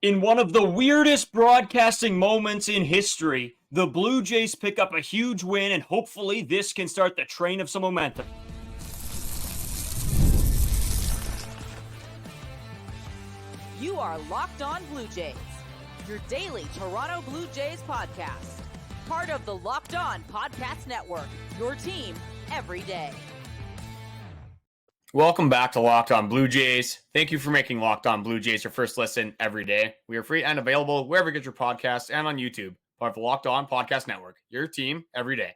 In one of the weirdest broadcasting moments in history, the Blue Jays pick up a huge win, and hopefully this can start the train of some momentum. You are Locked On Blue Jays, your daily Toronto Blue Jays podcast. Part of the Locked On Podcast Network, your team every day. Welcome back to Locked On Blue Jays. Thank you for making Locked On Blue Jays your first listen every day. We are free and available wherever you get your podcasts and on YouTube. Part of the Locked On Podcast Network, your team every day.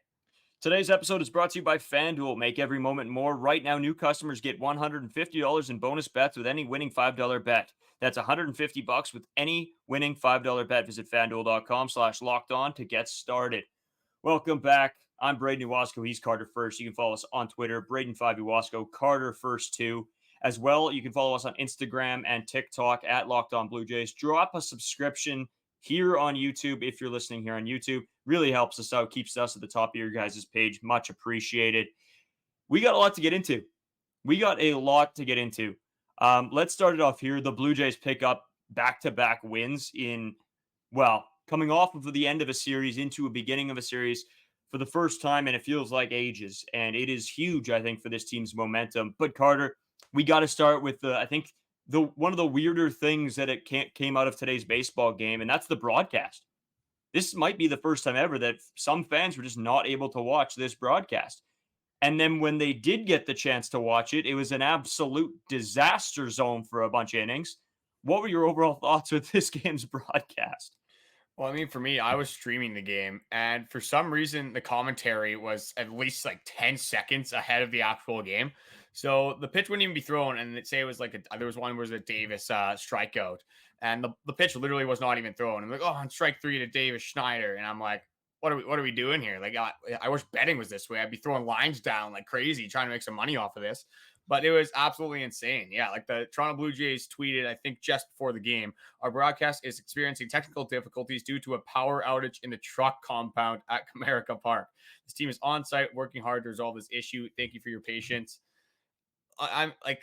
Today's episode is brought to you by FanDuel. Make every moment more. Right now, new customers get $150 in bonus bets with any winning $5 bet. That's $150 with any winning $5 bet. Visit FanDuel.com/lockedon to get started. Welcome back. I'm Braden Iwasco. He's Carter First. You can follow us on Twitter, Braden5 Iwasco, Carter First 2. As well, you can follow us on Instagram and TikTok at Locked On Blue Jays. Drop a subscription here on YouTube if you're listening here on YouTube. Really helps us out, keeps us at the top of your guys' page. Much appreciated. We got a lot to get into. Let's start it off here. The Blue Jays pick up back-to-back wins coming off of the end of a series into a beginning of a series for the first time, and it feels like ages. And it is huge, I think, for this team's momentum. But Carter, we got to start with one of the weirder things that came out of today's baseball game, and that's the broadcast. This might be the first time ever that some fans were just not able to watch this broadcast. And then when they did get the chance to watch it, it was an absolute disaster zone for a bunch of innings. What were your overall thoughts with this game's broadcast? Well, I mean, for me, I was streaming the game, and for some reason, the commentary was at least like 10 seconds ahead of the actual game. So the pitch wouldn't even be thrown, and they'd say it was there was one where it was a Davis strikeout, and the pitch literally was not even thrown. I'm like, oh, on strike 3 to Davis Schneider, and I'm like, what are we doing here? Like, I wish betting was this way. I'd be throwing lines down like crazy, trying to make some money off of this. But it was absolutely insane. Yeah, like the Toronto Blue Jays tweeted, I think just before the game, our broadcast is experiencing technical difficulties due to a power outage in the truck compound at Comerica Park. This team is on site working hard to resolve this issue. Thank you for your patience. I'm like,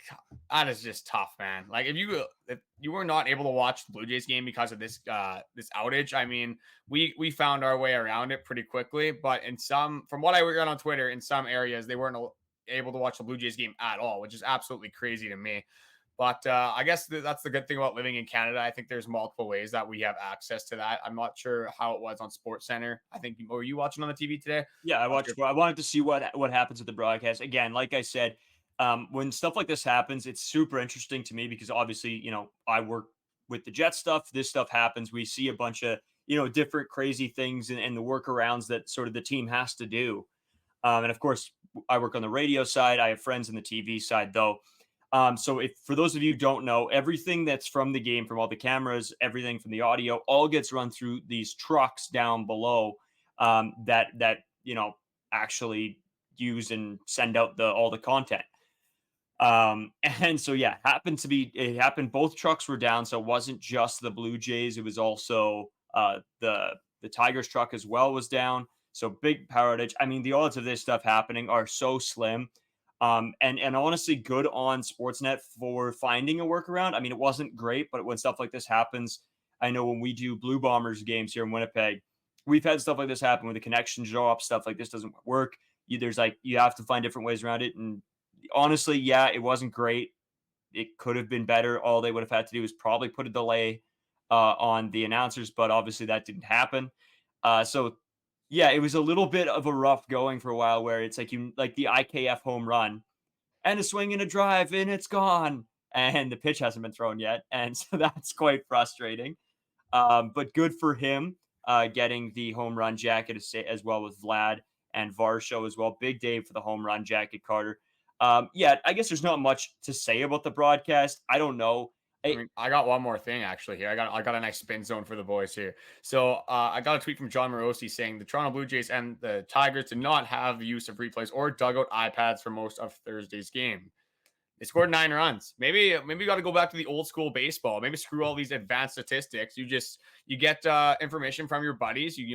that is just tough, man. Like if you were not able to watch the Blue Jays game because of this outage, I mean, we found our way around it pretty quickly. But from what I read on Twitter, in some areas they weren't able to watch the Blue Jays game at all, which is absolutely crazy to me. But I guess that's the good thing about living in Canada. I think there's multiple ways that we have access to that. I'm not sure how it was on SportsCenter. I think, were you watching on the TV today? Yeah, I watched. I wanted to see what happens with the broadcast. Again, like I said, when stuff like this happens, it's super interesting to me because obviously, I work with the Jet stuff. This stuff happens. We see a bunch of, different crazy things and the workarounds that sort of the team has to do. And of course, I work on the radio side. I have friends on the TV side, though. So if for those of you who don't know, everything that's from the game, from all the cameras, everything from the audio, all gets run through these trucks down below that actually use and send out all the content. And so, yeah, it happened. Both trucks were down. So it wasn't just the Blue Jays. It was also the Tigers truck as well was down. So big power outage. I mean, the odds of this stuff happening are so slim. And honestly, good on Sportsnet for finding a workaround. I mean, it wasn't great, but when stuff like this happens, I know when we do Blue Bombers games here in Winnipeg, we've had stuff like this happen when the connection drops, stuff like this doesn't work. You have to find different ways around it. And honestly, yeah, it wasn't great. It could have been better. All they would have had to do is probably put a delay on the announcers, but obviously that didn't happen. So yeah, it was a little bit of a rough going for a while where it's like the IKF home run and a swing and a drive and it's gone and the pitch hasn't been thrown yet. And so that's quite frustrating. But good for him getting the home run jacket as well with Vlad and Varsho as well. Big day for the home run jacket, Carter. Yeah, I guess there's not much to say about the broadcast. I don't know. I got one more thing actually here. I got a nice spin zone for the boys here. So I got a tweet from John Morosi saying the Toronto Blue Jays and the Tigers did not have use of replays or dugout iPads for most of Thursday's game. They scored 9 runs. Maybe you got to go back to the old school baseball. Maybe screw all these advanced statistics. You get information from your buddies. You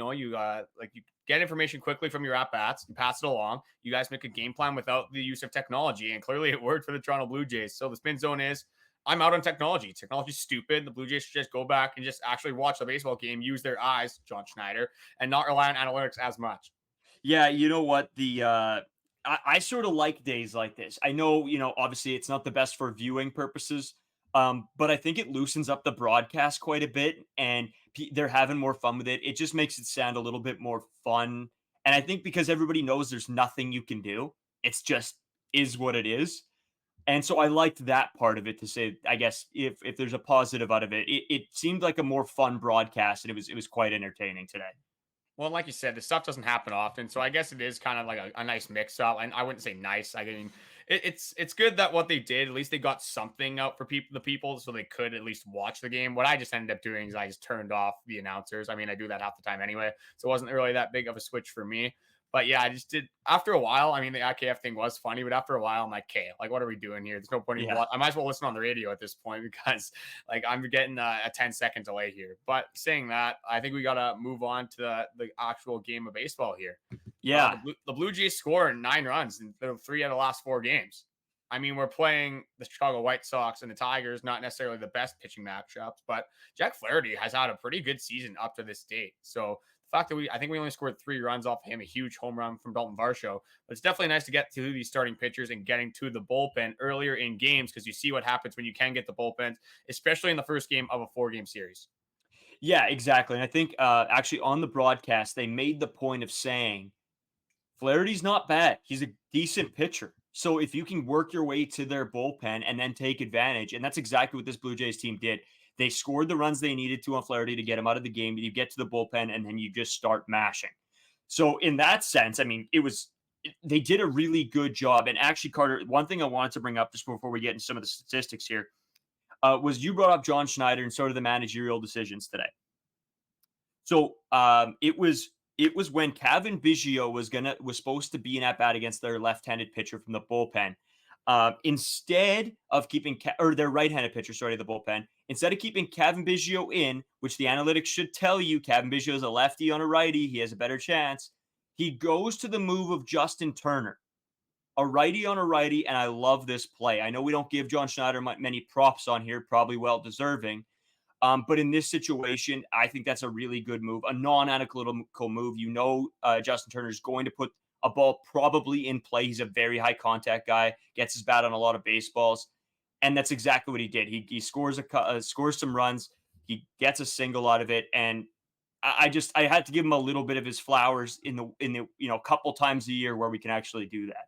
get information quickly from your at bats. You pass it along. You guys make a game plan without the use of technology, and clearly it worked for the Toronto Blue Jays. So the spin zone is I'm out on technology. Technology's stupid. The Blue Jays should just go back and just actually watch the baseball game, use their eyes, John Schneider, and not rely on analytics as much. Yeah, you know what? I sort of like days like this. I know, obviously it's not the best for viewing purposes, but I think it loosens up the broadcast quite a bit, and they're having more fun with it. It just makes it sound a little bit more fun, and I think because everybody knows there's nothing you can do, it's just is what it is. And so I liked that part of it to say, I guess if there's a positive out of it, it seemed like a more fun broadcast, and it was quite entertaining today. Well, like you said, this stuff doesn't happen often, so I guess it is kind of like a nice mix-up. And I wouldn't say nice. I mean, it's good that what they did, at least they got something out for people, so they could at least watch the game. What I just ended up doing is I just turned off the announcers. I mean, I do that half the time anyway, so it wasn't really that big of a switch for me. But yeah, I just did after a while. I mean, the IKF thing was funny, but after a while, I'm like, okay, like, what are we doing here? There's no point even Yeah. I might as well listen on the radio at this point because like I'm getting a 10-second delay here. But saying that, I think we gotta move on to the actual game of baseball here. Yeah. The Blue Jays score 9 runs in the 3 out of the last 4 games. I mean, we're playing the Chicago White Sox and the Tigers, not necessarily the best pitching matchups, but Jack Flaherty has had a pretty good season up to this date. So the fact that I think we only scored 3 runs off him, a huge home run from Dalton Varsho, but it's definitely nice to get to these starting pitchers and getting to the bullpen earlier in games because you see what happens when you can get the bullpens, especially in the first game of a 4-game series. Yeah, exactly. And I think actually on the broadcast, they made the point of saying Flaherty's not bad. He's a decent pitcher. So if you can work your way to their bullpen and then take advantage, and that's exactly what this Blue Jays team did. They scored the runs they needed to on Flaherty to get him out of the game. You get to the bullpen and then you just start mashing. So in that sense, I mean, they did a really good job. And actually, Carter, one thing I wanted to bring up just before we get into some of the statistics here was you brought up John Schneider and sort of the managerial decisions today. So it was when Kevin Biggio was supposed to be in at bat against their left-handed pitcher from the bullpen. Instead of keeping or their right-handed pitcher, sorry, the bullpen, instead of keeping Kevin Biggio in, which the analytics should tell you, Kevin Biggio is a lefty on a righty, he has a better chance. He goes to the move of Justin Turner, a righty on a righty, and I love this play. I know we don't give John Schneider many props on here, probably well deserving. But in this situation, I think that's a really good move, a non-analytical move. Justin Turner is going to put a ball probably in play. He's a very high contact guy, gets his bat on a lot of baseballs, and that's exactly what he did. He scores some runs, he gets a single out of it, and I had to give him a little bit of his flowers in the couple times a year where we can actually do that.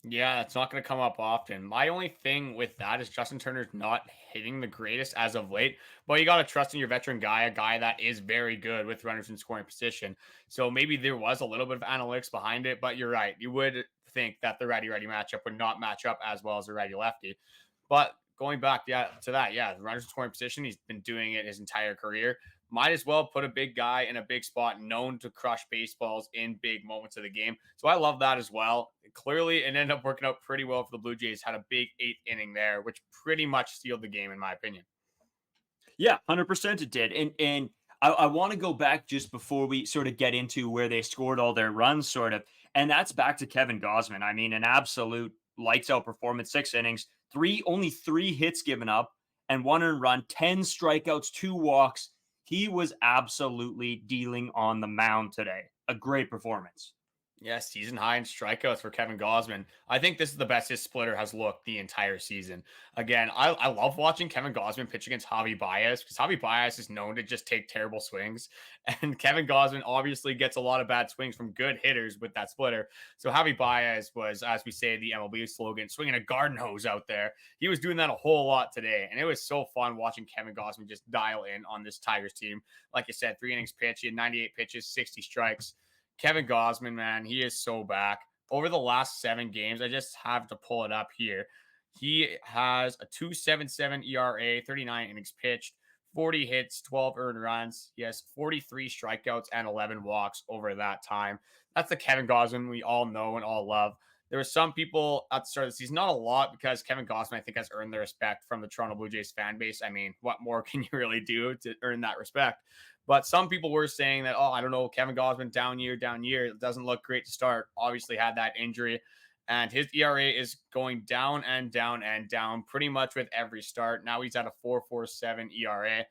Yeah, it's not going to come up often. My only thing with that is Justin Turner's not hitting the greatest as of late, but you got to trust in your veteran guy, a guy that is very good with runners in scoring position. So maybe there was a little bit of analytics behind it, but you're right. You would think that the righty-righty matchup would not match up as well as the righty-lefty. But going back to that, the runners in scoring position, he's been doing it his entire career. Might as well put a big guy in a big spot known to crush baseballs in big moments of the game. So I love that as well. Clearly, it ended up working out pretty well for the Blue Jays. Had a big 8th inning there, which pretty much sealed the game, in my opinion. Yeah, 100% it did. And I want to go back just before we sort of get into where they scored all their runs, sort of. And that's back to Kevin Gausman. I mean, an absolute lights out performance, 6 innings, only 3 hits given up, and 1 earned run, 10 strikeouts, 2 walks. He was absolutely dealing on the mound today. A great performance. Yeah, season high in strikeouts for Kevin Gausman. I think this is the best his splitter has looked the entire season. Again, I love watching Kevin Gausman pitch against Javi Baez because Javi Baez is known to just take terrible swings. And Kevin Gausman obviously gets a lot of bad swings from good hitters with that splitter. So Javi Baez was, as we say, the MLB slogan, swinging a garden hose out there. He was doing that a whole lot today. And it was so fun watching Kevin Gausman just dial in on this Tigers team. Like I said, 3 innings pitch, he had 98 pitches, 60 strikes. Kevin Gausman, man, he is so back. Over the last 7 games, I just have to pull it up here. He has a 2.77 ERA, 39 innings pitched, 40 hits, 12 earned runs. He has 43 strikeouts and 11 walks over that time. That's the Kevin Gausman we all know and all love. There were some people at the start of the season, not a lot, because Kevin Gausman, I think, has earned the respect from the Toronto Blue Jays fan base. I mean, what more can you really do to earn that respect? But some people were saying that, oh, I don't know, Kevin Gausman down year. It doesn't look great to start. Obviously had that injury. and his ERA is going down and down and down pretty much with every start. Now he's at a 4.47 ERA.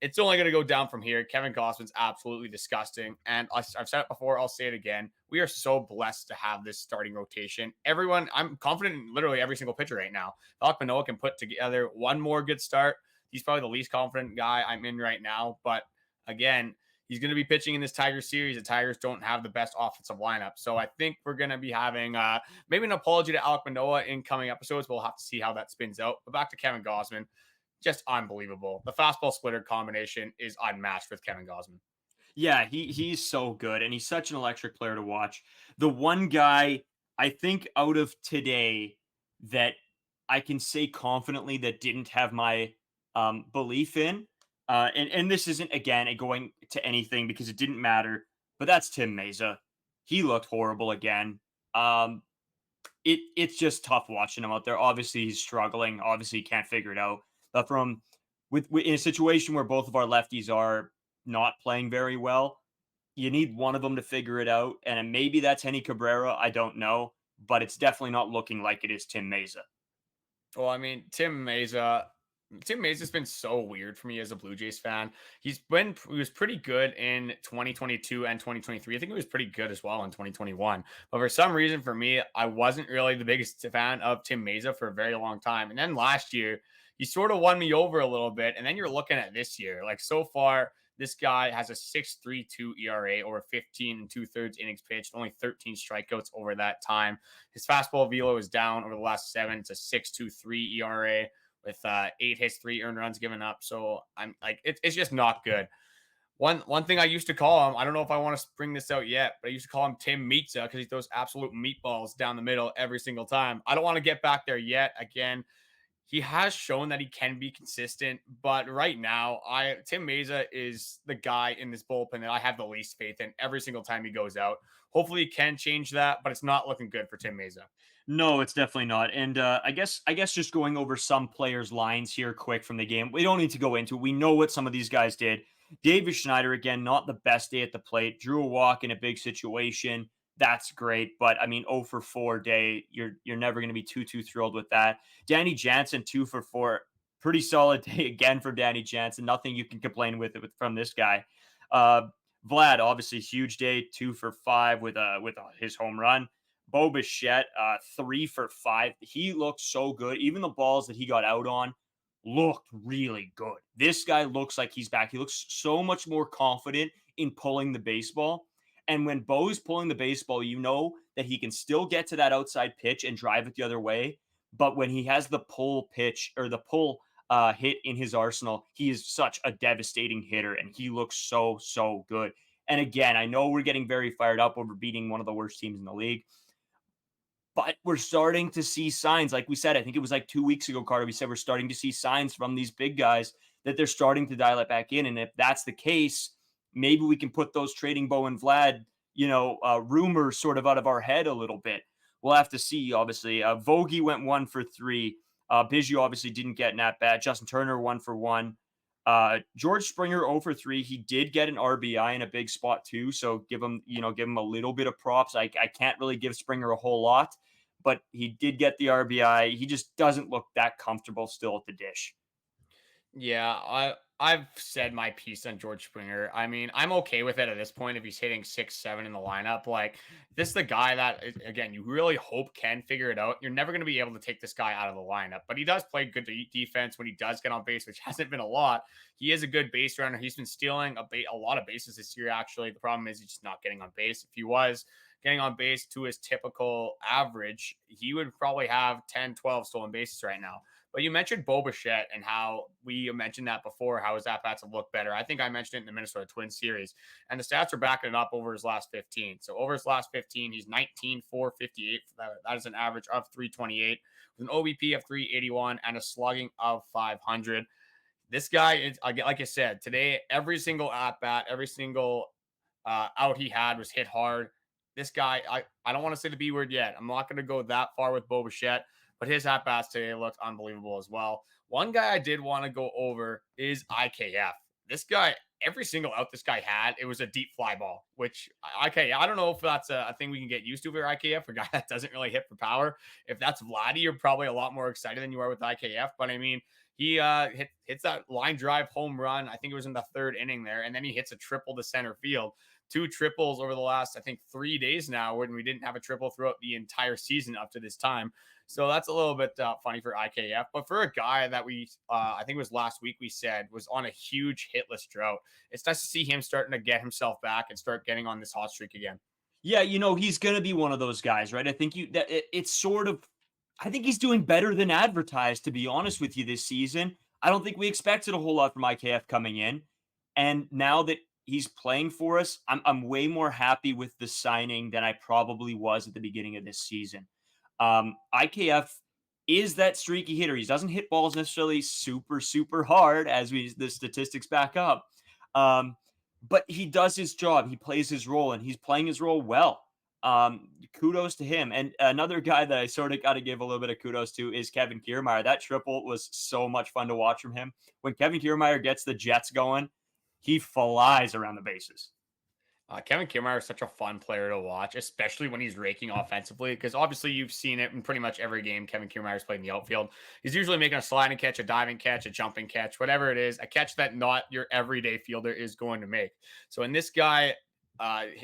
It's only going to go down from here. Kevin Gausman's absolutely disgusting. And I've said it before, I'll say it again. We are so blessed to have this starting rotation. Everyone, I'm confident in literally every single pitcher right now. Alek Manoah can put together one more good start. He's probably the least confident guy I'm in right now. But again, he's going to be pitching in this Tigers series. The Tigers don't have the best offensive lineup. So I think we're going to be having maybe an apology to Alek Manoah in coming episodes. We'll have to see how that spins out. But back to Kevin Gausman. Just unbelievable. The fastball splitter combination is unmatched with Kevin Gausman. Yeah, he's so good, and he's such an electric player to watch. The one guy I think out of today that I can say confidently that didn't have my belief in, and this isn't again going to anything because it didn't matter, but that's Tim Mesa. He looked horrible again. It's just tough watching him out there. Obviously, he's struggling. Obviously, he can't figure it out. But from in a situation where both of our lefties are not playing very well, you need one of them to figure it out. And maybe that's Henny Cabrera. I don't know, but it's definitely not looking like it is Tim Mesa. Well, I mean, Tim Mesa's been so weird for me as a Blue Jays fan. He was pretty good in 2022 and 2023. I think he was pretty good as well in 2021. But for some reason, for me, I wasn't really the biggest fan of Tim Mesa for a very long time. And then last year, he sort of won me over a little bit. And then you're looking at this year, like so far, this guy has a 6.32 ERA over 15 and 2/3 innings pitched, only 13 strikeouts over that time. His fastball velo is down over the last 7. It's a 6.23 ERA with 8 hits, 3 earned runs given up. So I'm like, it's just not good. One thing I used to call him, I don't know if I want to bring this out yet, but I used to call him Tim Meatza because he throws absolute meatballs down the middle every single time. I don't want to get back there yet. Again, he has shown that he can be consistent, but right now, Tim Mesa is the guy in this bullpen that I have the least faith in every single time he goes out. Hopefully, he can change that, but it's not looking good for Tim Mesa. No, it's definitely not. And I guess just going over some players' lines here quick from the game. We don't need to go into it. We know what some of these guys did. David Schneider, again, not the best day at the plate. Drew a walk in a big situation. That's great. But I mean, 0 for 4 day. You're never going to be too thrilled with that. Danny Jansen, 2 for 4. Pretty solid day again for Danny Jansen. Nothing you can complain with from this guy. Uh Vlad, obviously huge day, 2 for 5 with his home run. Bo Bichette, 3 for 5. He looked so good. Even the balls that he got out on looked really good. This guy looks like he's back. He looks so much more confident in pulling the baseball. And when Bo's pulling the baseball, you know that he can still get to that outside pitch and drive it the other way. But when he has the pull pitch or the pull hit in his arsenal, he is such a devastating hitter, and he looks so good. And again, I know we're getting very fired up over beating one of the worst teams in the league, but we're starting to see signs. Like we said, I think it was like 2 weeks ago, Carter, we said we're starting to see signs from these big guys that they're starting to dial it back in. And if that's the case, maybe we can put those trading Bo and Vlad, rumors sort of out of our head a little bit. We'll have to see, obviously. Vogie went 1 for 3. Biggio obviously didn't get an at bat. Justin Turner 1 for 1. George Springer 0 for 3. He did get an RBI in a big spot too. So give him a little bit of props. I can't really give Springer a whole lot, but he did get the RBI. He just doesn't look that comfortable still at the dish. Yeah, I've said my piece on George Springer. I mean, I'm okay with it at this point if he's hitting 6, 7 in the lineup. Like, this is the guy that, again, you really hope can figure it out. You're never going to be able to take this guy out of the lineup, but he does play good defense when he does get on base, which hasn't been a lot. He is a good base runner. He's been stealing a lot of bases this year, actually. The problem is he's just not getting on base. If he was getting on base to his typical average, he would probably have 10, 12 stolen bases right now. But you mentioned Bo Bichette and how we mentioned that before, how his at-bats have looked better. I think I mentioned it in the Minnesota Twins series. And the stats are backing it up over his last 15. So over his last 15, he's 19, 458. That is an average of 328 with an OBP of 381 and a slugging of 500. This guy is, like I said, today, every single at-bat, every single out he had was hit hard. This guy, I don't want to say the B word yet. I'm not going to go that far with Bo Bichette, but his at-bats today looked unbelievable as well. One guy I did want to go over is IKF. this guy, every single out this guy had, it was a deep fly ball, which, okay, I don't know if that's a thing we can get used to for IKF, a guy that doesn't really hit for power. If that's Vladdy, you're probably a lot more excited than you are with IKF. But I mean, he hits that line drive home run. I think it was in the third inning there. And then he hits a triple to center field. Two triples over the last, I think, 3 days now, when we didn't have a triple throughout the entire season up to this time. So that's a little bit funny for IKF. But for a guy that I think it was last week we said was on a huge hitless drought, it's nice to see him starting to get himself back and start getting on this hot streak again. Yeah, he's going to be one of those guys, right? I think it's sort of, I think he's doing better than advertised, to be honest with you, this season. I don't think we expected a whole lot from IKF coming in. And now that he's playing for us, I'm way more happy with the signing than I probably was at the beginning of this season. IKF is that streaky hitter. He doesn't hit balls necessarily super, super hard, as the statistics back up. But he does his job. He plays his role, and he's playing his role well. Kudos to him. And another guy that I sort of got to give a little bit of kudos to is Kevin Kiermaier. That triple was so much fun to watch from him. When Kevin Kiermaier gets the Jets going, he flies around the bases. Kevin Kiermaier is such a fun player to watch, especially when he's raking offensively, because obviously you've seen it in pretty much every game Kevin Kiermaier's played in the outfield. He's usually making a sliding catch, a diving catch, a jumping catch, whatever it is, a catch that not your everyday fielder is going to make. So when this guy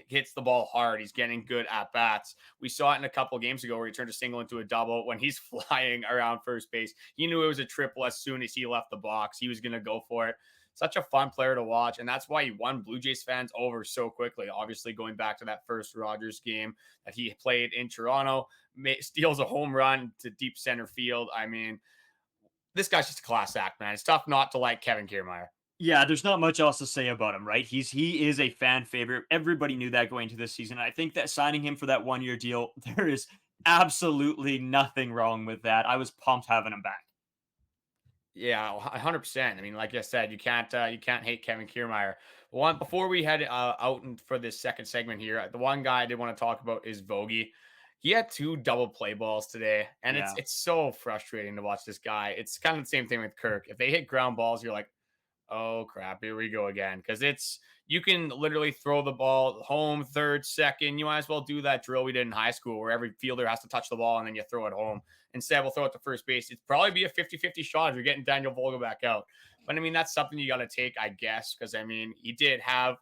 hits the ball hard, he's getting good at bats. We saw it in a couple of games ago where he turned a single into a double. When he's flying around first base, he knew it was a triple as soon as he left the box. He was going to go for it. Such a fun player to watch, and that's why he won Blue Jays fans over so quickly. Obviously, going back to that first Rogers game that he played in Toronto, steals a home run to deep center field. I mean, this guy's just a class act, man. It's tough not to like Kevin Kiermaier. Yeah, there's not much else to say about him, right? He is a fan favorite. Everybody knew that going into this season. I think that signing him for that 1-year deal, there is absolutely nothing wrong with that. I was pumped having him back. Yeah, 100%. I mean, like I said, you can't hate Kevin Kiermaier. One before we head out for this second segment here, the one guy I did want to talk about is Vogie. He had 2 double play balls today, and Yeah. it's so frustrating to watch this guy. It's kind of the same thing with Kirk. If they hit ground balls, you're like, oh crap, here we go again. Because you can literally throw the ball home, third, second. You might as well do that drill we did in high school where every fielder has to touch the ball and then you throw it home. Instead, we'll throw it to first base. It'd probably be a 50-50 shot if you're getting Daniel Volga back out. But I mean, that's something you got to take, I guess, because I mean, he did have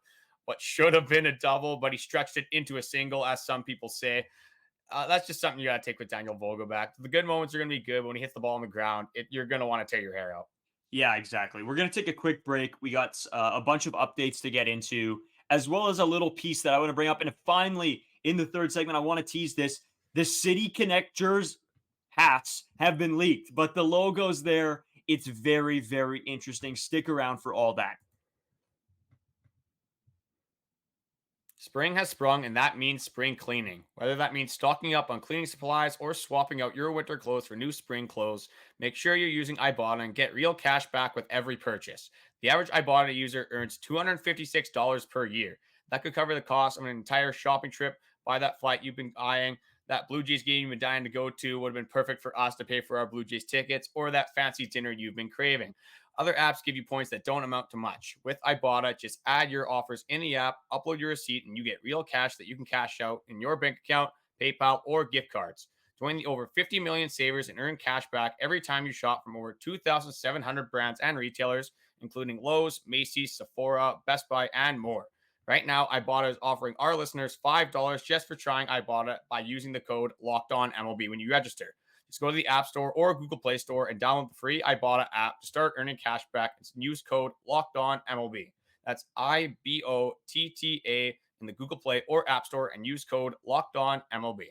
what should have been a double, but he stretched it into a single, as some people say. That's just something you got to take with Daniel Volga back. The good moments are going to be good. When he hits the ball on the ground, you're going to want to tear your hair out. Yeah, exactly. We're going to take a quick break. We got a bunch of updates to get into, as well as a little piece that I want to bring up. And finally, in the third segment, I want to tease this. The City Connectors hats have been leaked, but the logo's there. It's very, very interesting. Stick around for all that. Spring has sprung, and that means spring cleaning. Whether that means stocking up on cleaning supplies or swapping out your winter clothes for new spring clothes, make sure you're using Ibotta and get real cash back with every purchase. The average Ibotta user earns $256 per year. That could cover the cost of an entire shopping trip. Buy that flight you've been eyeing. That Blue Jays game you've been dying to go to would have been perfect for us to pay for our Blue Jays tickets, or that fancy dinner you've been craving. Other apps give you points that don't amount to much. With Ibotta, just add your offers in the app, upload your receipt, and you get real cash that you can cash out in your bank account, PayPal, or gift cards. Join the over 50 million savers and earn cash back every time you shop from over 2,700 brands and retailers, including Lowe's, Macy's, Sephora, Best Buy, and more. Right now, Ibotta is offering our listeners $5 just for trying Ibotta by using the code LOCKEDONMLB when you register. Just go to the App Store or Google Play Store and download the free Ibotta app to start earning cash back and use code LOCKEDONMLB. That's IBOTTA in the Google Play or App Store and use code LOCKEDONMLB.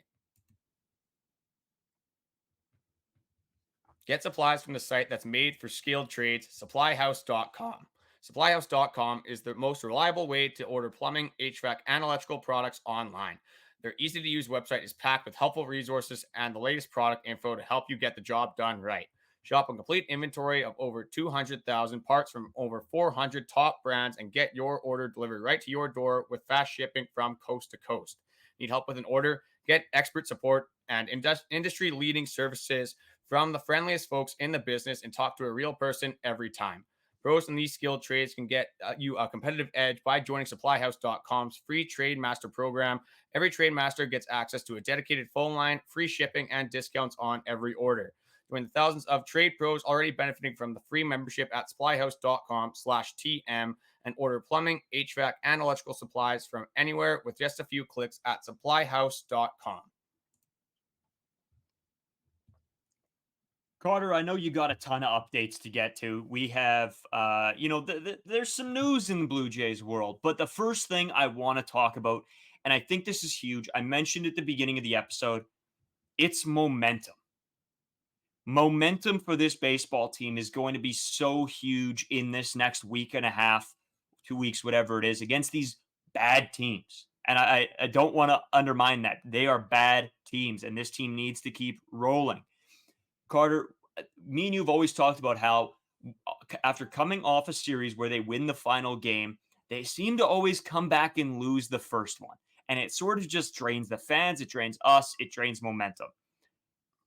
Get supplies from the site that's made for skilled trades, supplyhouse.com. Supplyhouse.com is the most reliable way to order plumbing, HVAC, and electrical products online. Their easy-to-use website is packed with helpful resources and the latest product info to help you get the job done right. Shop a complete inventory of over 200,000 parts from over 400 top brands and get your order delivered right to your door with fast shipping from coast to coast. Need help with an order? Get expert support and industry-leading services from the friendliest folks in the business and talk to a real person every time. Pros in these skilled trades can get you a competitive edge by joining supplyhouse.com's free Trade Master program. Every Trade Master gets access to a dedicated phone line, free shipping, and discounts on every order. Join the thousands of trade pros already benefiting from the free membership at supplyhouse.com/TM and order plumbing, HVAC, and electrical supplies from anywhere with just a few clicks at supplyhouse.com. Carter, I know you got a ton of updates to get to. We have, there's some news in the Blue Jays world, but the first thing I want to talk about, and I think this is huge, I mentioned at the beginning of the episode, it's momentum. Momentum for this baseball team is going to be so huge in this next week and a half, 2 weeks, whatever it is, against these bad teams. And I don't want to undermine that. They are bad teams, and this team needs to keep rolling. Carter, me and you have always talked about how after coming off a series where they win the final game, they seem to always come back and lose the first one. And it sort of just drains the fans, it drains us, it drains momentum.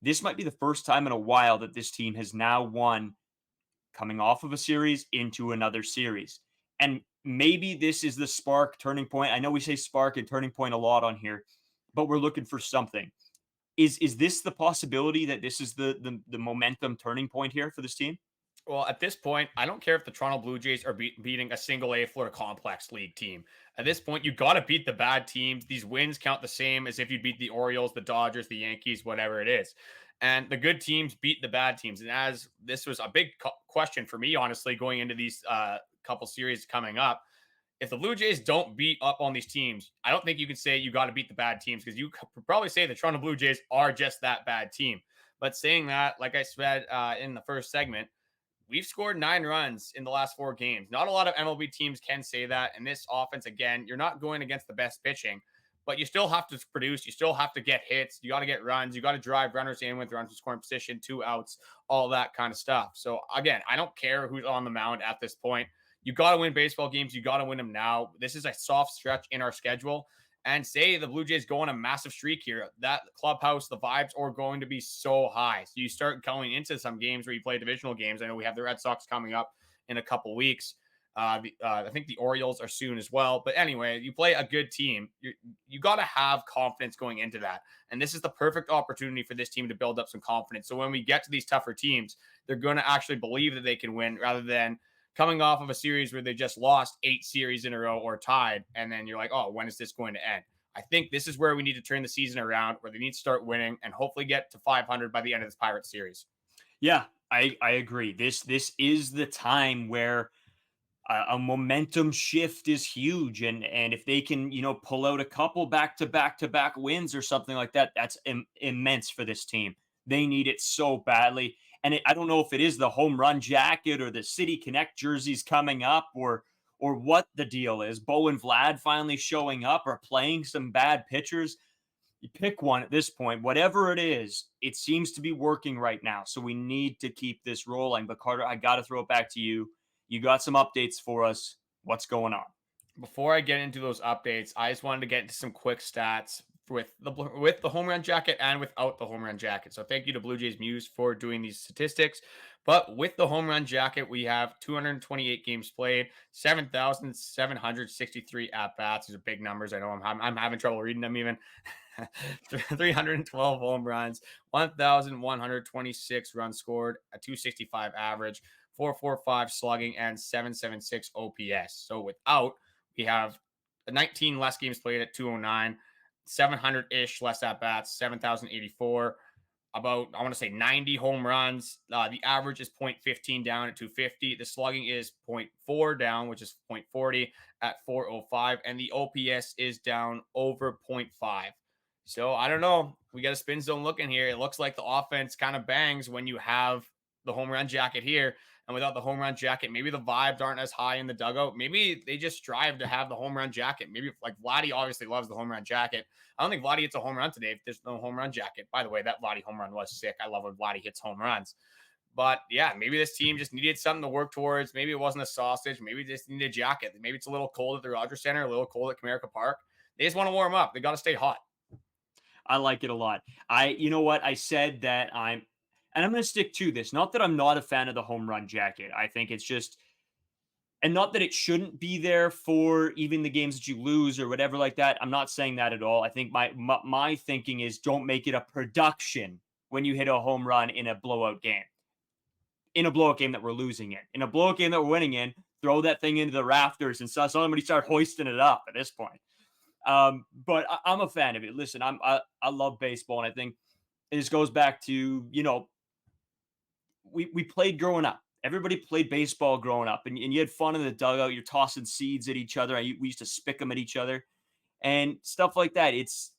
This might be the first time in a while that this team has now won coming off of a series into another series. And maybe this is the spark turning point. I know we say spark and turning point a lot on here, but we're looking for something. Is this the possibility that this is the momentum turning point here for this team? Well, at this point, I don't care if the Toronto Blue Jays are beating a single A Florida Complex League team. At this point, you got to beat the bad teams. These wins count the same as if you beat the Orioles, the Dodgers, the Yankees, whatever it is. And the good teams beat the bad teams. And as this was a big question for me, honestly, going into these couple series coming up, if the Blue Jays don't beat up on these teams, I don't think you can say you got to beat the bad teams, because you could probably say the Toronto Blue Jays are just that bad team. But saying that, like I said in the first segment, we've scored 9 runs in the last 4 games. Not a lot of MLB teams can say that. And this offense, again, you're not going against the best pitching, but you still have to produce. You still have to get hits. You got to get runs. You got to drive runners in with runs in scoring position, 2 outs, all that kind of stuff. So again, I don't care who's on the mound at this point. You got to win baseball games. You got to win them now. This is a soft stretch in our schedule. And say the Blue Jays go on a massive streak here, that clubhouse, the vibes are going to be so high. So you start going into some games where you play divisional games. I know we have the Red Sox coming up in a couple weeks. I think the Orioles are soon as well. But anyway, you play a good team. You got to have confidence going into that. And this is the perfect opportunity for this team to build up some confidence. So when we get to these tougher teams, they're going to actually believe that they can win, rather than coming off of a series where they just lost 8 series in a row or tied. And then you're like, oh, when is this going to end? I think this is where we need to turn the season around, where they need to start winning and hopefully get to 500 by the end of this Pirates series. Yeah, I agree. This is the time where a momentum shift is huge, and if they can pull out a couple back-to-back wins or something like that, that's immense for this team. They need it so badly. And I don't know if it is the home run jacket or the City Connect jerseys coming up, or what the deal is. Bo and Vlad finally showing up or playing some bad pitchers. You pick one at this point. Whatever it is, it seems to be working right now. So we need to keep this rolling. But Carter, I got to throw it back to you. You got some updates for us. What's going on? Before I get into those updates, I just wanted to get into some quick stats with the home run jacket and without the home run jacket. So thank you to Blue Jays Muse for doing these statistics. But with the home run jacket, we have 228 games played, 7,763 at bats. These are big numbers. I know I'm having trouble reading them even. 312 home runs, 1,126 runs scored, a 265 average, 445 slugging, and 776 OPS. So without, we have 19 less games played at 209. 700-ish less at bats, 7,084, about, I want to say 90 home runs. The average is 0.15 down at 250. The slugging is 0.4 down, which is 0.40 at 405. And the OPS is down over 0.5. So I don't know. We got a spin zone looking here. It looks like the offense kind of bangs when you have the home run jacket here. And without the home run jacket, maybe the vibes aren't as high in the dugout. Maybe they just strive to have the home run jacket. Maybe like Vladdy obviously loves the home run jacket. I don't think Vladdy hits a home run today if there's no home run jacket. By the way, that Vladdy home run was sick. I love when Vladdy hits home runs. But yeah, maybe this team just needed something to work towards. Maybe it wasn't a sausage. Maybe they just needed a jacket. Maybe it's a little cold at the Rogers Center, a little cold at Comerica Park. They just want to warm up. They got to stay hot. I like it a lot. You know what? I said that and I'm going to stick to this. Not that I'm not a fan of the home run jacket. I think it's just And not that it shouldn't be there for even the games that you lose or whatever like that. I'm not saying that at all. I think my thinking is don't make it a production when you hit a home run in a blowout game. In a blowout game that we're losing in. In a blowout game that we're winning in, throw that thing into the rafters and somebody start hoisting it up at this point. But I'm a fan of it. Listen, I love baseball, and I think it just goes back to, we played growing up. Everybody played baseball growing up, and you had fun in the dugout. You're tossing seeds at each other. We used to spick them at each other and stuff like that. It's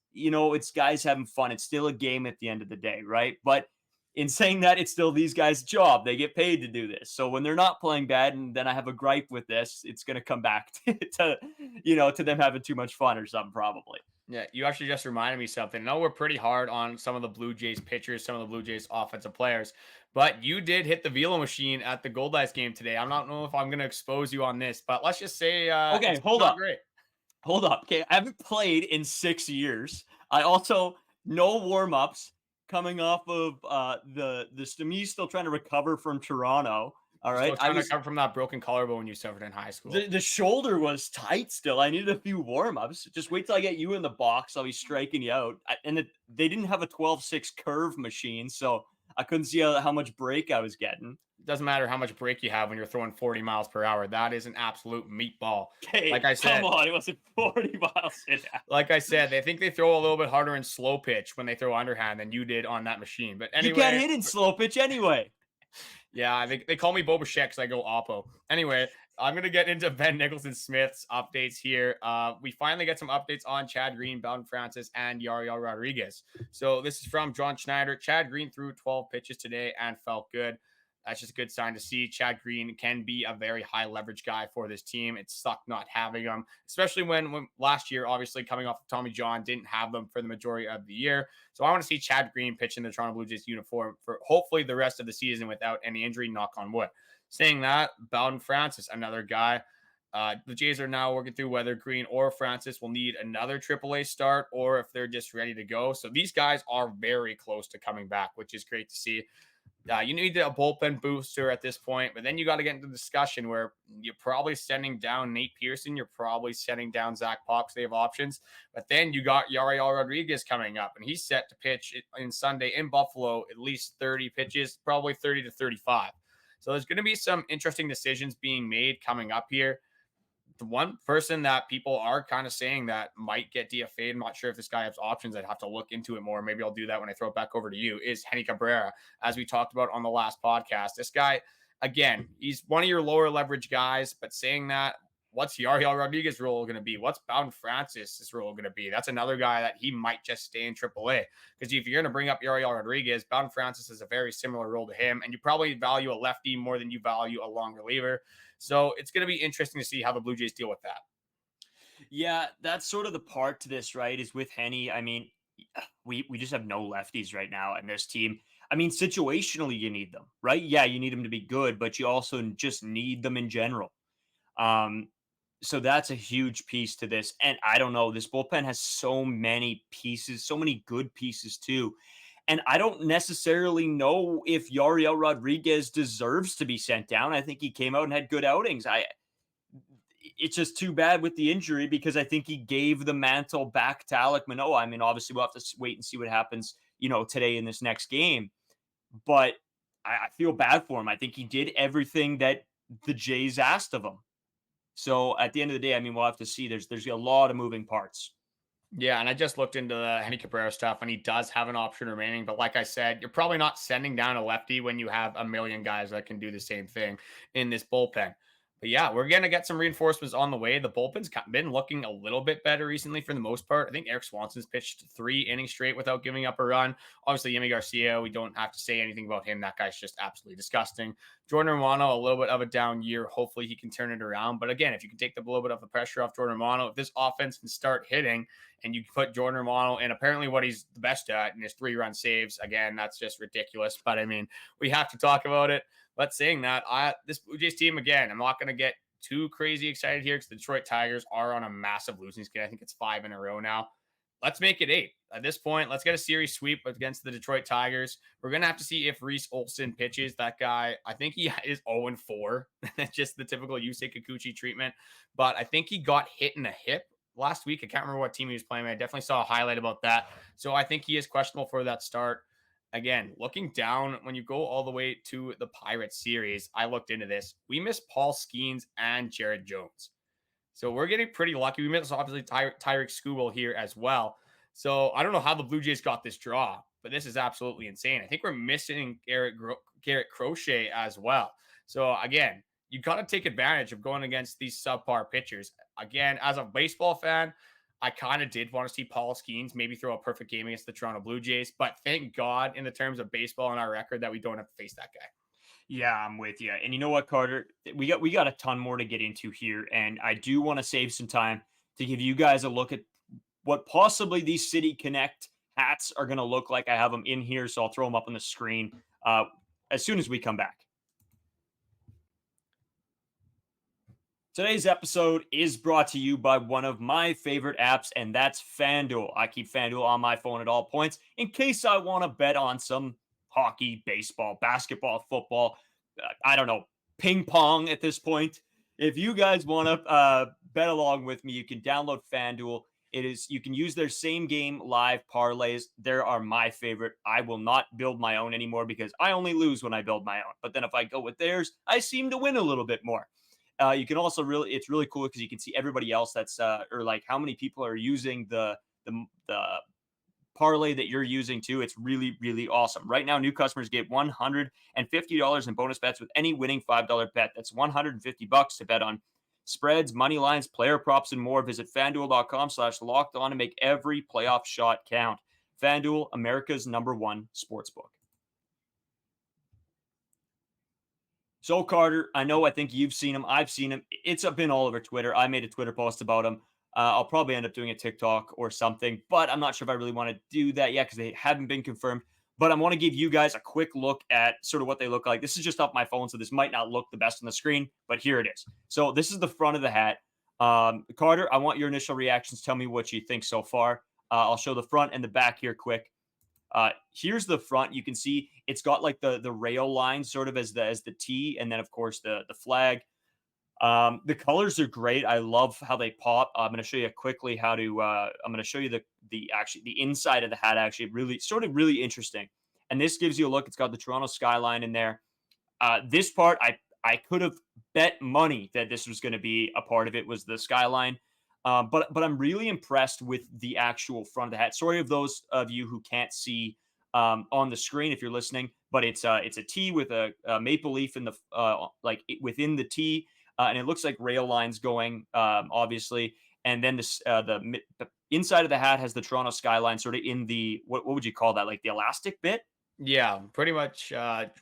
guys having fun. It's still a game at the end of the day, right? But in saying that, it's still these guys' job. They get paid to do this. So when they're not playing bad, and then I have a gripe with this, it's going to come back to them having too much fun or something, probably. Yeah, you actually just reminded me something. I know we're pretty hard on some of the Blue Jays pitchers, some of the Blue Jays offensive players, but you did hit the velo machine at the Gold Eyes game today. I don't know if I'm going to expose you on this, but let's just say Okay, it's hold not up. great. Hold up. Okay, I haven't played in 6 years. I also no warm-ups coming off of me still trying to recover from Toronto. All right. Still trying to come from that broken collarbone you suffered in high school. The shoulder was tight still. I needed a few warm-ups. Just wait till I get you in the box. I'll be striking you out. They didn't have a 12-6 curve machine, so I couldn't see how much break I was getting. It doesn't matter how much break you have when you're throwing 40 miles per hour. That is an absolute meatball. Hey, like I said, come on, it wasn't 40 miles an hour. Like I said, they think they throw a little bit harder in slow pitch when they throw underhand than you did on that machine. But anyway, you can't hit in slow pitch anyway. Yeah, they call me Bichette because I go oppo. Anyway, I'm going to get into Ben Nicholson-Smith's updates here. We finally get some updates on Chad Green, Bowden Francis, and Yariel Rodriguez. So this is from John Schneider. Chad Green threw 12 pitches today and felt good. That's just a good sign to see. Chad Green can be a very high leverage guy for this team. It sucked not having him, especially when last year, obviously coming off of Tommy John, didn't have them for the majority of the year. So I want to see Chad Green pitch in the Toronto Blue Jays uniform for hopefully the rest of the season without any injury, knock on wood. Saying that, Bowden Francis, another guy. The Jays are now working through whether Green or Francis will need another AAA start or if they're just ready to go. So these guys are very close to coming back, which is great to see. You need a bullpen booster at this point, but then you got to get into the discussion where you're probably sending down Nate Pearson. You're probably sending down Zach Pops. They have options. But then you got Yariel Rodriguez coming up, and he's set to pitch in Sunday in Buffalo at least 30 pitches, probably 30 to 35. So there's going to be some interesting decisions being made coming up here. The one person that people are kind of saying that might get DFA'd, I'm not sure if this guy has options. I'd have to look into it more. Maybe I'll do that when I throw it back over to you, is Henny Cabrera, as we talked about on the last podcast. This guy, again, he's one of your lower leverage guys, but saying that, what's Yariel Rodriguez's role going to be? What's Bowden Francis' role going to be? That's another guy that he might just stay in AAA. Because if you're going to bring up Yariel Rodriguez, Bowden Francis has a very similar role to him, and you probably value a lefty more than you value a long reliever. So it's going to be interesting to see how the Blue Jays deal with that. Yeah, that's sort of the part to this, right? Is with Henny. I mean, we just have no lefties right now in this team. I mean, situationally, you need them, right? Yeah, you need them to be good, but you also just need them in general. So that's a huge piece to this. And I don't know, this bullpen has so many pieces, so many good pieces too. And I don't necessarily know if Yariel Rodriguez deserves to be sent down. I think he came out and had good outings. It's just too bad with the injury because I think he gave the mantle back to Alek Manoah. I mean, obviously we'll have to wait and see what happens, today in this next game. But I feel bad for him. I think he did everything that the Jays asked of him. So at the end of the day, I mean, we'll have to see. There's a lot of moving parts. Yeah, and I just looked into the Henny Cabrera stuff, and he does have an option remaining. But like I said, you're probably not sending down a lefty when you have a million guys that can do the same thing in this bullpen. But yeah, we're going to get some reinforcements on the way. The bullpen's been looking a little bit better recently for the most part. I think Eric Swanson's pitched 3 innings straight without giving up a run. Obviously, Yimi Garcia, we don't have to say anything about him. That guy's just absolutely disgusting. Jordan Romano, a little bit of a down year. Hopefully, he can turn it around. But again, if you can take a little bit of the pressure off Jordan Romano, if this offense can start hitting and you put Jordan Romano in apparently what he's the best at in his 3-run saves, again, that's just ridiculous. But I mean, we have to talk about it. But saying that, this Blue Jays team, again, I'm not going to get too crazy excited here because the Detroit Tigers are on a massive losing skid. I think it's 5 in a row now. let's make it 8. At this point, let's get a series sweep against the Detroit Tigers. We're going to have to see if Reese Olson pitches. That guy, I think he is 0-4. That's just the typical Yusei Kikuchi treatment. But I think he got hit in the hip last week. I can't remember what team he was playing. I definitely saw a highlight about that. So I think he is questionable for that start. Again, looking down, when you go all the way to the Pirates series, I looked into this. We missed Paul Skeens and Jared Jones. So we're getting pretty lucky. We missed obviously Tyreek Skubal here as well. So I don't know how the Blue Jays got this draw, but this is absolutely insane. I think we're missing Garrett Crochet as well. So again, you got to take advantage of going against these subpar pitchers. Again, as a baseball fan, I kind of did want to see Paul Skeens maybe throw a perfect game against the Toronto Blue Jays, but thank God in the terms of baseball and our record that we don't have to face that guy. Yeah, I'm with you. And you know what, Carter? We got a ton more to get into here, and I do want to save some time to give you guys a look at what possibly these City Connect hats are going to look like. I have them in here, so I'll throw them up on the screen as soon as we come back. Today's episode is brought to you by one of my favorite apps, and that's FanDuel. I keep FanDuel on my phone at all points in case I want to bet on some hockey, baseball, basketball, football, I don't know, ping pong at this point. If you guys want to bet along with me, you can download FanDuel. You can use their same game live parlays. There are my favorite. I will not build my own anymore because I only lose when I build my own. But then if I go with theirs, I seem to win a little bit more. You can also it's really cool because you can see everybody else that's or like how many people are using the parlay that you're using too. It's really, really awesome. Right now, new customers get $150 in bonus bets with any winning $5 bet. That's $150 to bet on spreads, money lines, player props, and more. Visit FanDuel.com/locked on and make every playoff shot count. FanDuel, America's #1 sportsbook. So, Carter, I think you've seen him. I've seen him. It's been all over Twitter. I made a Twitter post about him. I'll probably end up doing a TikTok or something, but I'm not sure if I really want to do that yet because they haven't been confirmed. But I want to give you guys a quick look at sort of what they look like. This is just off my phone, so this might not look the best on the screen, but here it is. So this is the front of the hat. Carter, I want your initial reactions. Tell me what you think so far. I'll show the front and the back here quick. Here's the front. You can see it's got like the rail line sort of as the T, and then of course the flag. The colors are great. I love how they pop. I'm going to show you quickly how to. I'm going to show you the inside of the hat. Actually, really interesting. And this gives you a look. It's got the Toronto skyline in there. This part, I could have bet money that this was going to be a part of it. Was the skyline. But I'm really impressed with the actual front of the hat. Sorry of those of you who can't see on the screen if you're listening, but it's a T with a maple leaf in the within the T, and it looks like rail lines going obviously. And then the inside of the hat has the Toronto skyline sort of in the what would you call that, like the elastic bit? Yeah, pretty much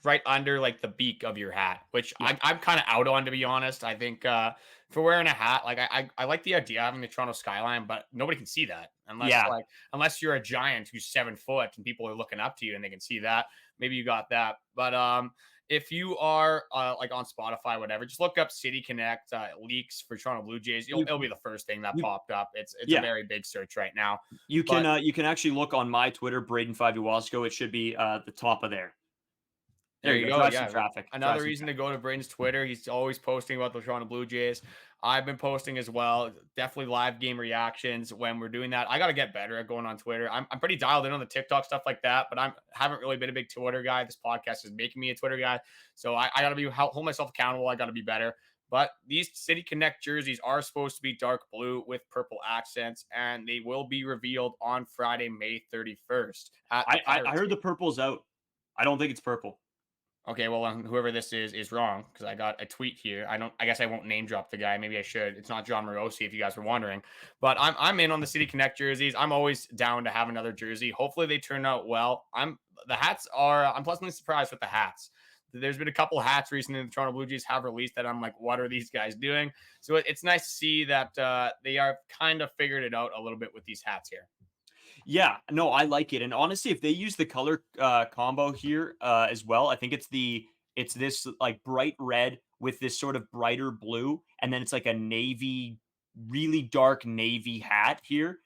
right under like the beak of your hat, which I'm kind of out on, to be honest. I think for wearing a hat, like I like the idea of having the Toronto skyline, but nobody can see that unless you're a giant who's 7 foot and people are looking up to you and they can see that. Maybe you got that, but if you are like on Spotify, whatever, just look up City Connect leaks for Toronto Blue Jays. It'll be the first thing that popped up. It's a very big search right now. You can actually look on my Twitter, Braden 5 Uwasco. It should be the top of there. There you go. Drive Yeah. some traffic. Another reason to go to Braden's Twitter. He's always posting about the Toronto Blue Jays. I've been posting as well. Definitely live game reactions when we're doing that. I got to get better at going on Twitter. I'm pretty dialed in on the TikTok stuff like that, but haven't really been a big Twitter guy. This podcast is making me a Twitter guy. So I got to hold myself accountable. I got to be better. But these City Connect jerseys are supposed to be dark blue with purple accents, and they will be revealed on Friday, May 31st. I heard the purple's out. I don't think it's purple. Okay, well, whoever this is wrong because I got a tweet here. I guess I won't name drop the guy. Maybe I should. It's not John Morosi, if you guys were wondering. But I'm in on the City Connect jerseys. I'm always down to have another jersey. Hopefully they turn out well. I'm pleasantly surprised with the hats. There's been a couple hats recently the Toronto Blue Jays have released that I'm like, what are these guys doing? So it's nice to see that they are kind of figured it out a little bit with these hats here. Yeah, no, I like it. And honestly, if they use the color combo here as well, I think it's this like bright red with this sort of brighter blue, and then it's like a navy, really dark navy hat here.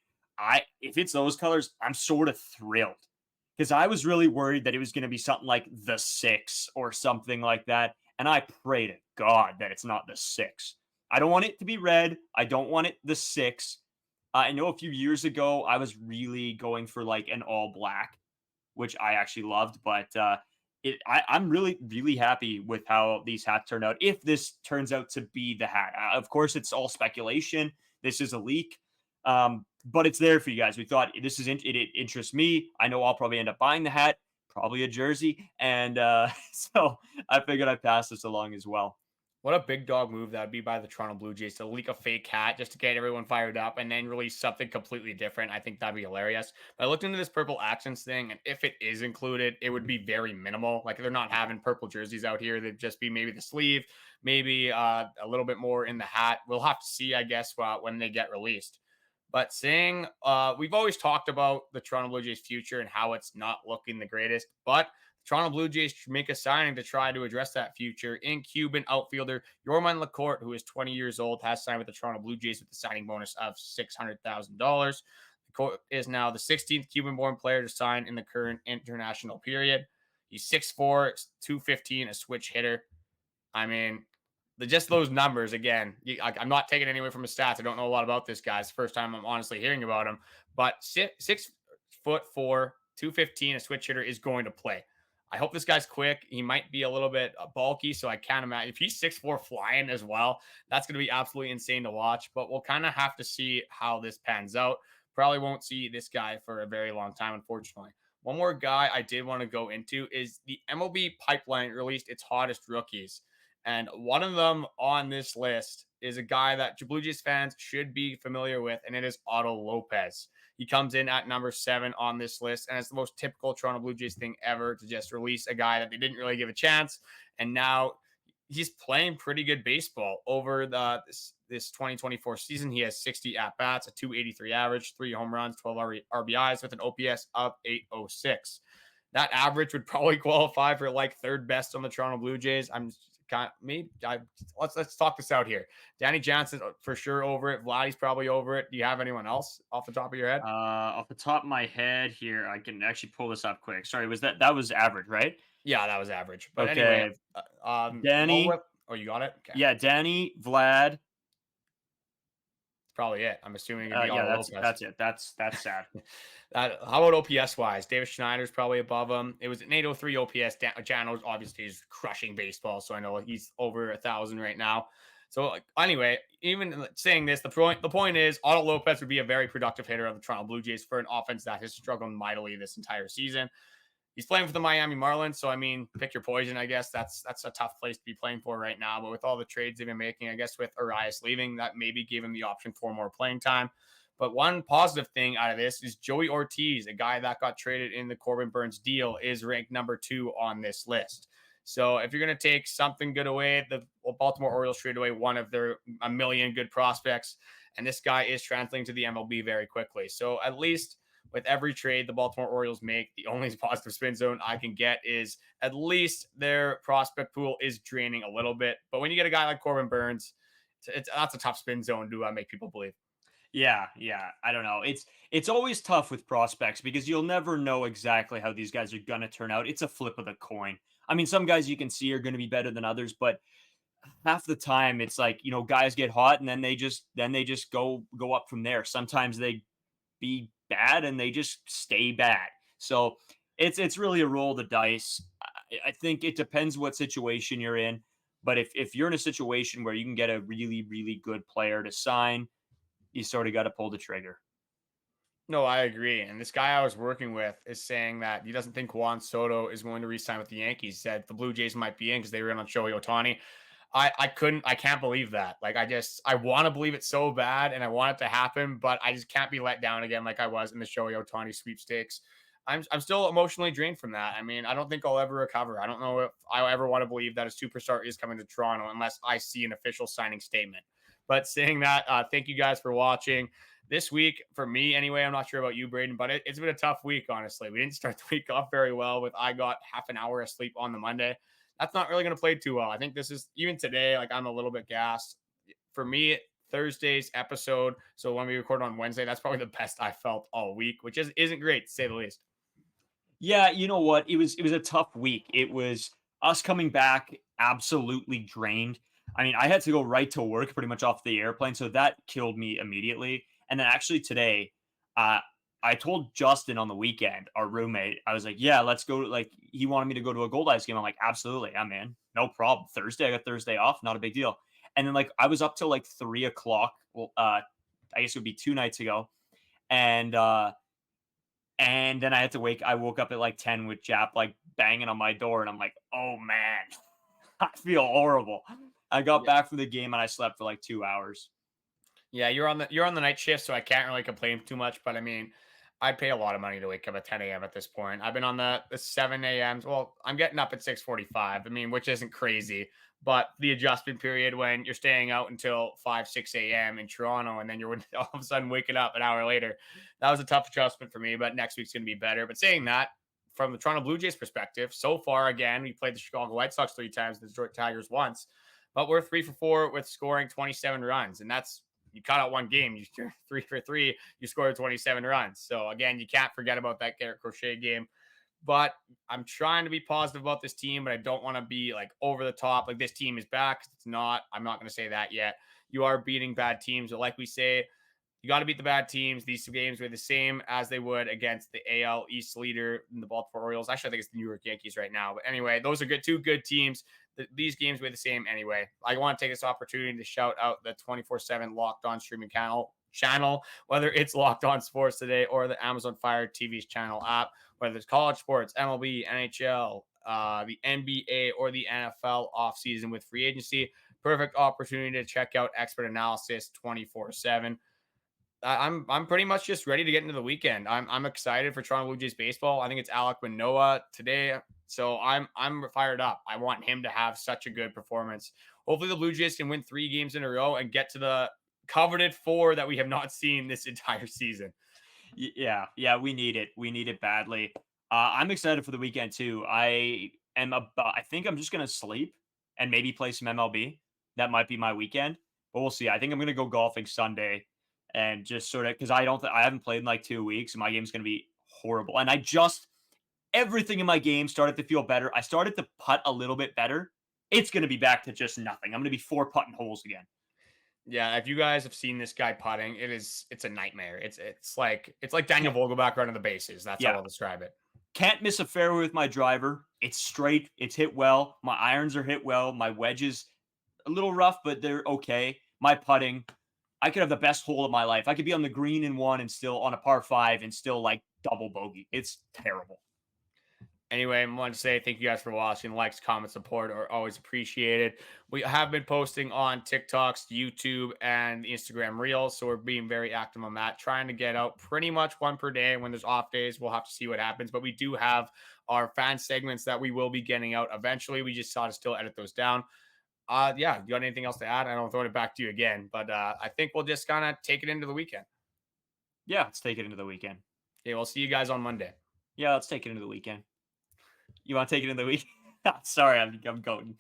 if it's those colors, I'm sort of thrilled because I was really worried that it was going to be something like the 6 or something like that. And I pray to God that it's not the 6. I don't want it to be red. I don't want it the 6. I know a few years ago I was really going for like an all black, which I actually loved, but I'm really, really happy with how these hats turned out. If this turns out to be the hat, of course, it's all speculation. This is a leak, but it's there for you guys. We thought it interests me. I know I'll probably end up buying the hat, probably a jersey, and so I figured I'd pass this along as well. What a big dog move that would be by the Toronto Blue Jays to leak a fake hat just to get everyone fired up and then release something completely different. I think that'd be hilarious. But I looked into this purple accents thing, and if it is included, it would be very minimal. Like they're not having purple jerseys out here. They'd just be maybe the sleeve, maybe a little bit more in the hat. We'll have to see, I guess, when they get released. But saying we've always talked about the Toronto Blue Jays future and how it's not looking the greatest, but Toronto Blue Jays make a signing to try to address that future in Cuban outfielder Yorman Lacourt, who is 20 years old, has signed with the Toronto Blue Jays with a signing bonus of $600,000. Lacourt is now the 16th Cuban-born player to sign in the current international period. He's 6'4", 215, a switch hitter. I mean, just those numbers, again, I'm not taking any away from his stats. I don't know a lot about this guy. It's the first time I'm honestly hearing about him. But 6'4", 215, a switch hitter is going to play. I hope this guy's quick. He might be a little bit bulky, so I can't imagine. If he's 6'4" flying as well, that's going to be absolutely insane to watch. But we'll kind of have to see how this pans out. Probably won't see this guy for a very long time, unfortunately. One more guy I did want to go into is the MLB pipeline released its hottest rookies. And one of them on this list is a guy that Blue Jays fans should be familiar with, and it is Otto Lopez. He comes in at number 7 on this list, and it's the most typical Toronto Blue Jays thing ever to just release a guy that they didn't really give a chance. And now he's playing pretty good baseball over this 2024 season. He has 60 at-bats, a 283 average, 3 home runs, 12 RBIs with an OPS of 806. That average would probably qualify for like third best on the Toronto Blue Jays. Let's talk this out here. Danny Johnson for sure over it. Vladdy's probably over it. Do you have anyone else off the top of your head? Off the top of my head here, I can actually pull this up quick. Sorry, that was average, right? Yeah, that was average. But Okay. anyway, Danny. You got it? Okay. Yeah, Danny, Vlad. Probably it. I'm assuming. That's it. That's sad. How about OPS wise? David Schneider's probably above him. It was an 803 OPS. Janno obviously is crushing baseball, so I know he's over 1,000 right now. So anyway, even saying this, the point is Otto Lopez would be a very productive hitter of the Toronto Blue Jays for an offense that has struggled mightily this entire season. He's playing for the Miami Marlins, so I mean, pick your poison, I guess. That's a tough place to be playing for right now. But with all the trades they've been making, I guess with Arias leaving, that maybe gave him the option for more playing time. But one positive thing out of this is Joey Ortiz, a guy that got traded in the Corbin Burns deal, is ranked number 2 on this list. So if you're going to take something good away, the Baltimore Orioles traded away one of their a million good prospects, and this guy is translating to the MLB very quickly. So at least with every trade the Baltimore Orioles make, the only positive spin zone I can get is at least their prospect pool is draining a little bit. But when you get a guy like Corbin Burns, that's a tough spin zone to make people believe. Yeah. I don't know. It's always tough with prospects because you'll never know exactly how these guys are going to turn out. It's a flip of the coin. I mean, some guys you can see are going to be better than others, but half the time it's like, guys get hot and then they just go up from there. Sometimes they be bad and they just stay bad. So it's really a roll of the dice. I think it depends what situation you're in, but if you're in a situation where you can get a really, really good player to sign, you sort of got to pull the trigger. No, I agree. And this guy I was working with is saying that he doesn't think Juan Soto is going to re-sign with the Yankees. He said the Blue Jays might be in because they were in on Shohei Ohtani. I can't believe that. Like, I want to believe it so bad and I want it to happen, but I just can't be let down again like I was in the Shohei Ohtani sweepstakes. I'm still emotionally drained from that. I mean, I don't think I'll ever recover. I don't know if I ever want to believe that a superstar is coming to Toronto unless I see an official signing statement. But saying that, thank you guys for watching. This week, for me anyway, I'm not sure about you, Braden, but it's been a tough week, honestly. We didn't start the week off very well I got half an hour of sleep on the Monday. That's not really going to play too well. I think this is, even today, like I'm a little bit gassed. For me, Thursday's episode. So when we record on Wednesday, that's probably the best I felt all week, which isn't great to say the least. Yeah, you know what? It was a tough week. It was us coming back absolutely drained. I mean, I had to go right to work pretty much off the airplane, so that killed me immediately. And then actually today, uh, I told Justin on the weekend, our roommate, I was like, "Yeah, let's go." Like, he wanted me to go to a Gold Eyes game. I'm like, "Absolutely, I'm in, no problem." Thursday, I got Thursday off, not a big deal. And then like I was up till like 3 o'clock. Well, I guess it would be 2 nights ago, and then I woke up at like 10 with Jap like banging on my door, and I'm like, "Oh man, I feel horrible." I got back from the game and I slept for like 2 hours. Yeah, you're on the night shift, so I can't really complain too much. But I mean, I'd pay a lot of money to wake up at 10 a.m. at this point. I've been on the 7 a.m.s. Well, I'm getting up at 6:45. I mean, which isn't crazy, but the adjustment period when you're staying out until 5, 6 a.m. in Toronto, and then you're all of a sudden waking up an hour later, that was a tough adjustment for me. But next week's gonna be better. But saying that, from the Toronto Blue Jays perspective, so far, again, we played the Chicago White Sox 3 times, the Detroit Tigers once, but we're 3 for 4 with scoring 27 runs, and that's you cut out one game, you're 3 for 3, you scored 27 runs. So again, you can't forget about that Garrett Crochet game. But I'm trying to be positive about this team, but I don't want to be like over the top. Like this team is back. It's not. I'm not going to say that yet. You are beating bad teams, but like we say, you got to beat the bad teams. These two games were the same as they would against the AL East leader in the Baltimore Orioles. Actually, I think it's the New York Yankees right now. But anyway, those are two good teams. These games were the same anyway. I want to take this opportunity to shout out the 24/7 Locked On streaming channel, whether it's Locked On Sports Today or the Amazon Fire TV's channel app, whether it's college sports, MLB, NHL, the NBA, or the NFL offseason with free agency. Perfect opportunity to check out expert analysis 24/7. I'm pretty much just ready to get into the weekend. I'm excited for Toronto Blue Jays baseball. I think it's Alek Manoah today, so I'm fired up. I want him to have such a good performance. Hopefully, the Blue Jays can win 3 games in a row and get to the coveted 4 that we have not seen this entire season. Yeah, we need it. We need it badly. I'm excited for the weekend too. I think I'm just gonna sleep and maybe play some MLB. That might be my weekend, but we'll see. I think I'm gonna go golfing Sunday and just sort of because I haven't played in like 2 weeks. And my game's gonna be horrible. And everything in my game started to feel better. I started to putt a little bit better. It's gonna be back to just nothing. I'm gonna be 4 putting holes again. Yeah, if you guys have seen this guy putting, it's a nightmare. It's like Daniel Vogelbach running the bases. That's how Yeah. I'll describe it. Can't miss a fairway with my driver. It's straight. It's hit well. My irons are hit well. My wedges a little rough, but they're okay. My putting, I could have the best hole of my life. I could be on the green in one and still on a par 5 and still like double bogey. It's terrible. Anyway, I want to say thank you guys for watching. Likes, comments, support are always appreciated. We have been posting on TikToks, YouTube, and Instagram Reels, so we're being very active on that, trying to get out pretty much one per day. When there's off days, we'll have to see what happens, but we do have our fan segments that we will be getting out eventually. We just saw to still edit those down. Yeah, you got anything else to add? I don't throw it back to you again, but I think we'll just kind of take it into the weekend. Yeah, let's take it into the weekend. Okay, we'll see you guys on Monday. Yeah, let's take it into the weekend. You want to take it into the weekend? Sorry, I'm going.